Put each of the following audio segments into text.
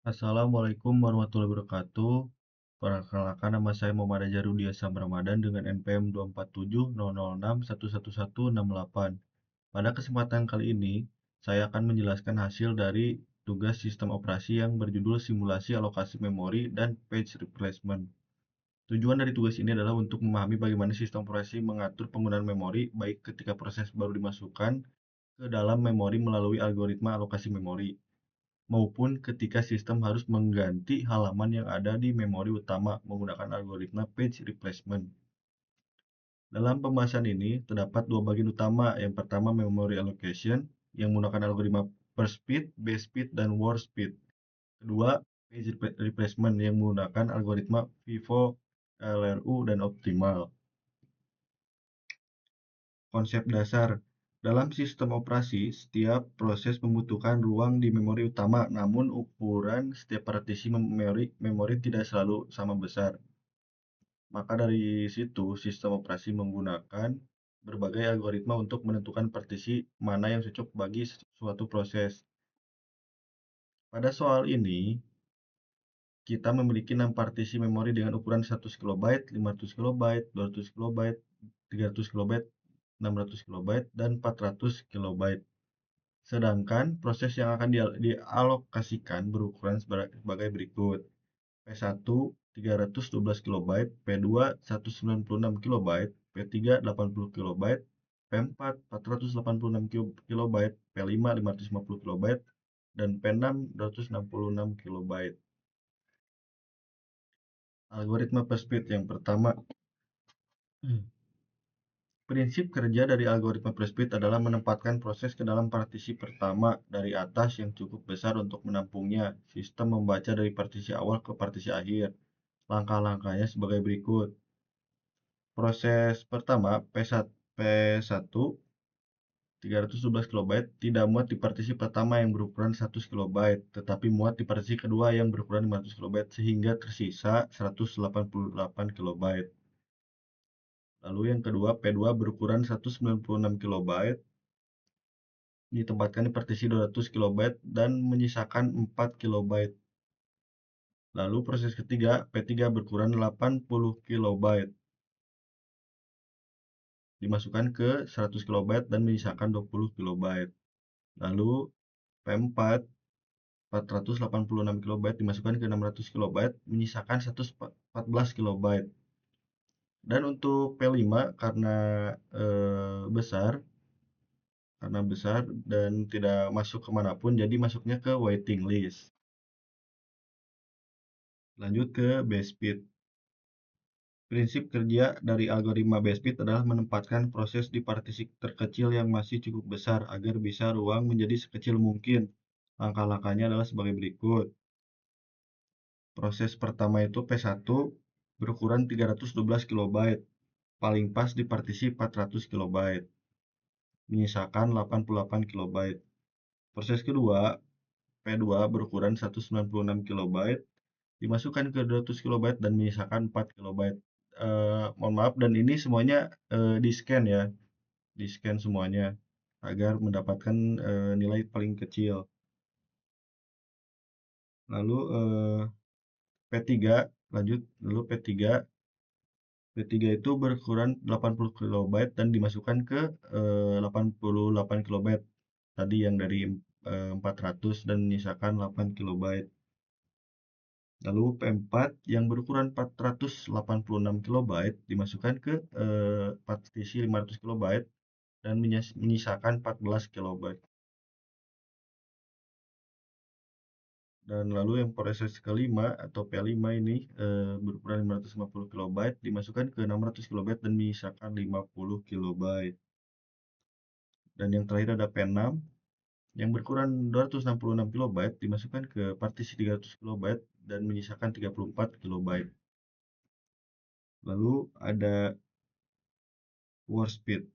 Assalamualaikum warahmatullahi wabarakatuh. Perkenalkan nama saya Muhammad Ajarudia Sam Ramadan dengan NPM 24700611168. Pada kesempatan kali ini, saya akan menjelaskan hasil dari tugas sistem operasi yang berjudul simulasi alokasi memori dan page replacement. Tujuan dari tugas ini adalah untuk memahami bagaimana sistem operasi mengatur penggunaan memori, baik ketika proses baru dimasukkan ke dalam memori melalui algoritma alokasi memori maupun ketika sistem harus mengganti halaman yang ada di memori utama menggunakan algoritma page replacement. Dalam pembahasan ini, terdapat dua bagian utama. Yang pertama, memory allocation, yang menggunakan algoritma per speed, base speed, dan word speed. Kedua, page replacement, yang menggunakan algoritma FIFO, LRU, dan optimal. Konsep dasar. Dalam sistem operasi, setiap proses membutuhkan ruang di memori utama, namun ukuran setiap partisi memori tidak selalu sama besar. Maka dari situ, sistem operasi menggunakan berbagai algoritma untuk menentukan partisi mana yang cocok bagi suatu proses. Pada soal ini, kita memiliki 6 partisi memori dengan ukuran 100 KB, 500 KB, 200 KB, 300 KB, 600 KB, dan 400 KB. Sedangkan proses yang akan dialokasikan berukuran sebagai berikut. P1 312 KB, P2 196 KB, P3 80 KB, P4 486 KB, P5 550 KB, dan P6 266 KB. Algoritma per speed yang pertama. Prinsip kerja dari algoritma per-speed adalah menempatkan proses ke dalam partisi pertama dari atas yang cukup besar untuk menampungnya. Sistem membaca dari partisi awal ke partisi akhir. Langkah-langkahnya sebagai berikut. Proses pertama, P1 312 KB tidak muat di partisi pertama yang berukuran 100 KB, tetapi muat di partisi kedua yang berukuran 500 KB sehingga tersisa 188 KB. Lalu yang kedua, P2 berukuran 196 KB ditempatkan di partisi 200 KB dan menyisakan 4 KB. Lalu proses ketiga, P3 berukuran 80 KB dimasukkan ke 100 KB dan menyisakan 20 KB. Lalu P4 486 KB dimasukkan ke 600 KB menyisakan 114 KB. Dan untuk P5 besar karena besar dan tidak masuk kemanapun, jadi masuknya ke waiting list. Lanjut ke base speed. Prinsip kerja dari algoritma base speed adalah menempatkan proses di partisi terkecil yang masih cukup besar agar bisa ruang menjadi sekecil mungkin. Langkah-langkahnya adalah sebagai berikut. Proses pertama itu P1 berukuran 312 KB, paling pas di partisi 400 KB, menyisakan 88 KB. Proses kedua, P2 berukuran 196 KB, dimasukkan ke 200 KB dan menyisakan 4 KB. Mohon maaf, dan ini semuanya di scan ya, di scan semuanya agar mendapatkan nilai paling kecil. Lalu P3 lanjut, lalu P3 P3 itu berukuran 80 KB dan dimasukkan ke 88 KB tadi yang dari 400 dan menyisakan 8 KB. Lalu P4 yang berukuran 486 KB dimasukkan ke partisi 500 KB dan menyisakan 14 KB. Dan lalu yang proses kelima atau P5 ini berukuran 550 KB dimasukkan ke 600 KB dan menyisakan 50 KB. Dan yang terakhir ada P6 yang berukuran 266 KB dimasukkan ke partisi 300 KB dan menyisakan 34 KB. Lalu ada word speed.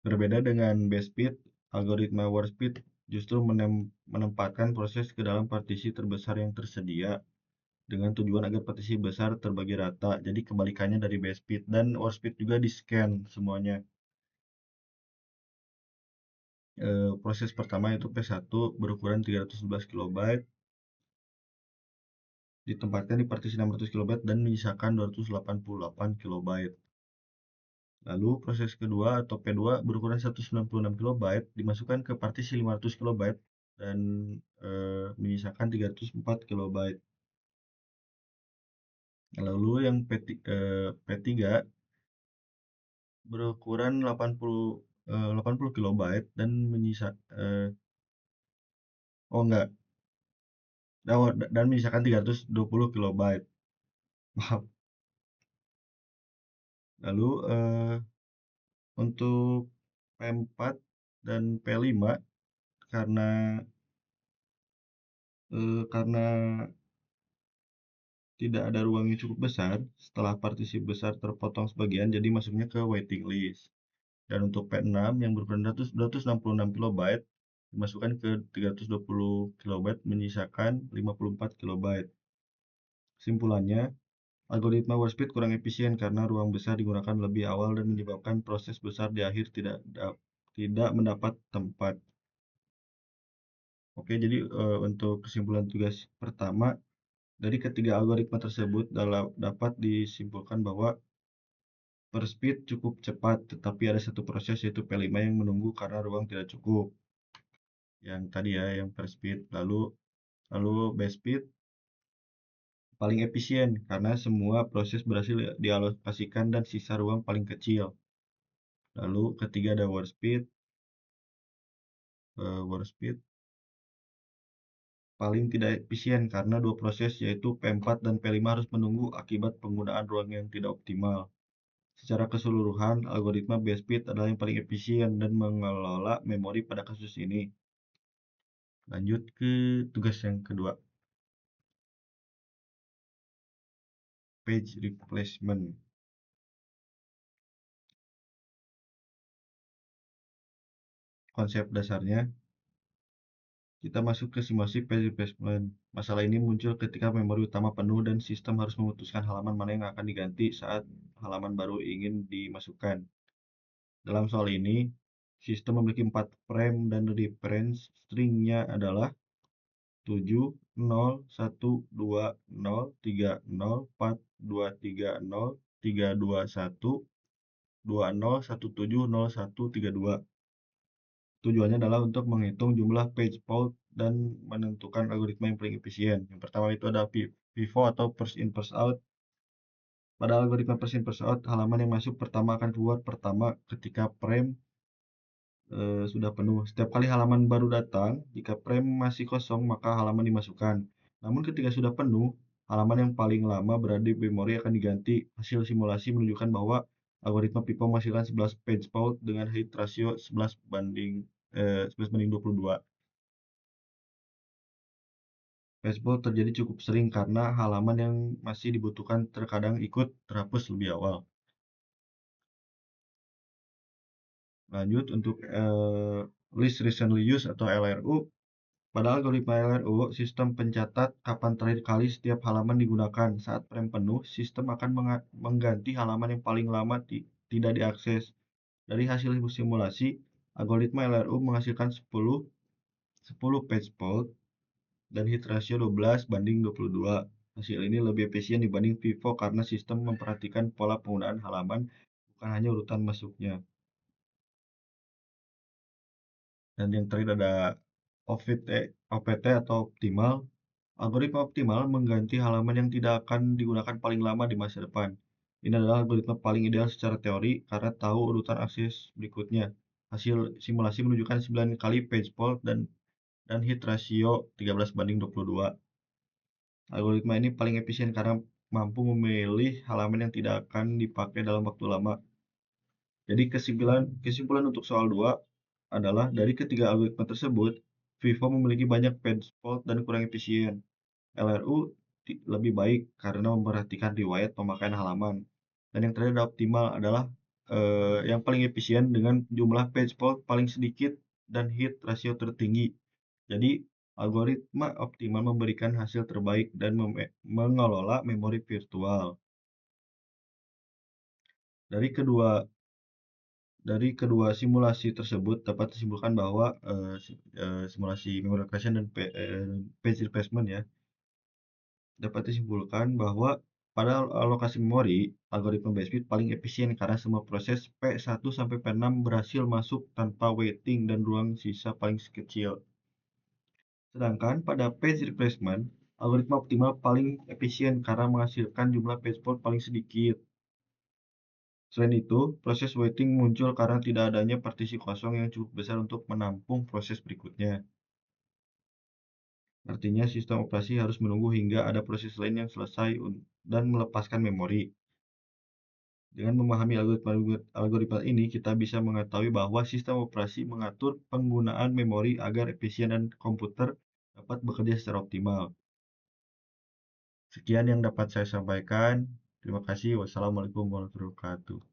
Berbeda dengan base speed, algoritma word speed justru menempatkan proses ke dalam partisi terbesar yang tersedia dengan tujuan agar partisi besar terbagi rata. Jadi kebalikannya dari base speed, dan word speed juga di scan semuanya. Proses pertama yaitu P1 berukuran 311 kilobyte, ditempatkan di partisi 600 kilobyte dan menyisakan 288 kilobyte. Lalu proses kedua atau P2 berukuran 196 kilobyte dimasukkan ke partisi 500 kilobyte dan menyisakan 304 kilobyte. Lalu yang P3 berukuran 80 kilobyte dan oh enggak, dan menyisakan 320 kilobyte. Maaf. Lalu untuk P4 dan P5 karena karena tidak ada ruang yang cukup besar, setelah partisi besar terpotong sebagian, jadi masuknya ke waiting list. Dan untuk P6 yang berukuran 266 kilobyte dimasukkan ke 320 kilobyte menyisakan 54 kilobyte. Kesimpulannya, algoritma WarSpeed kurang efisien karena ruang besar digunakan lebih awal dan menyebabkan proses besar di akhir tidak mendapat tempat. Oke, jadi untuk kesimpulan tugas pertama, dari ketiga algoritma tersebut dapat disimpulkan bahwa PerSpeed cukup cepat, tetapi ada satu proses yaitu P5 yang menunggu karena ruang tidak cukup. Yang tadi ya, yang PerSpeed. Lalu BestSpeed paling efisien karena semua proses berhasil dialokasikan dan sisa ruang paling kecil. Lalu ketiga ada WarSpeed paling tidak efisien karena dua proses yaitu P4 dan P5 harus menunggu akibat penggunaan ruang yang tidak optimal. Secara keseluruhan, algoritma BestSpeed adalah yang paling efisien dan mengelola memori pada kasus ini. Lanjut ke tugas yang kedua, page replacement. Konsep dasarnya, kita masuk ke simulasi page replacement. Masalah ini muncul ketika memori utama penuh dan sistem harus memutuskan halaman mana yang akan diganti saat halaman baru ingin dimasukkan. Dalam soal ini, sistem memiliki 4 frame dan reference string-nya adalah 7, 0, 1, 2, 0, 3, 0, 4, 2, 3, 0, 3, 2, 1, 2, 0, 1, 7, 0, 1, 3, 2. Tujuannya adalah untuk menghitung jumlah page fault dan menentukan algoritma yang paling efisien. Yang pertama itu ada FIFO atau first in first out. Pada algoritma first in first out, halaman yang masuk pertama akan keluar pertama ketika frame sudah penuh. Setiap kali halaman baru datang, jika frame masih kosong, maka halaman dimasukkan. Namun ketika sudah penuh, halaman yang paling lama berada di memori akan diganti. Hasil simulasi menunjukkan bahwa algoritma FIFO menghasilkan 11 page fault dengan hit ratio 11 banding 22. Page fault terjadi cukup sering karena halaman yang masih dibutuhkan terkadang ikut terhapus lebih awal. Lanjut untuk list recently used atau LRU. Pada algoritma LRU, sistem pencatat kapan terakhir kali setiap halaman digunakan. Saat frame penuh, sistem akan mengganti halaman yang paling lama tidak diakses. Dari hasil simulasi, algoritma LRU menghasilkan 10 page fault dan hit ratio 12 banding 22. Hasil ini lebih efisien dibanding FIFO karena sistem memperhatikan pola penggunaan halaman, bukan hanya urutan masuknya. Dan yang terakhir ada OPT atau optimal. Algoritma optimal mengganti halaman yang tidak akan digunakan paling lama di masa depan. Ini adalah algoritma paling ideal secara teori karena tahu urutan akses berikutnya. Hasil simulasi menunjukkan 9 kali page fault dan hit ratio 13 banding 22. Algoritma ini paling efisien karena mampu memilih halaman yang tidak akan dipakai dalam waktu lama. Jadi kesimpulan untuk soal 2 adalah dari ketiga algoritma tersebut, Vivo memiliki banyak page fault dan kurang efisien. LRU lebih baik karena memperhatikan riwayat pemakaian halaman. Dan yang terakhir optimal adalah yang paling efisien dengan jumlah page fault paling sedikit dan hit rasio tertinggi. Jadi algoritma optimal memberikan hasil terbaik dan mengelola memori virtual. Dari kedua Dari kedua simulasi tersebut dapat disimpulkan bahwa, simulasi memory allocation dan page replacement ya, dapat disimpulkan bahwa pada alokasi memori, algoritma BSP paling efisien karena semua proses P1 sampai P6 berhasil masuk tanpa waiting dan ruang sisa paling kecil. Sedangkan pada page replacement, algoritma optimal paling efisien karena menghasilkan jumlah page fault paling sedikit. Selain itu, proses waiting muncul karena tidak adanya partisi kosong yang cukup besar untuk menampung proses berikutnya. Artinya, sistem operasi harus menunggu hingga ada proses lain yang selesai dan melepaskan memori. Dengan memahami algoritma ini, kita bisa mengetahui bahwa sistem operasi mengatur penggunaan memori agar efisien dan komputer dapat bekerja secara optimal. Sekian yang dapat saya sampaikan. Terima kasih. Wassalamualaikum warahmatullahi wabarakatuh.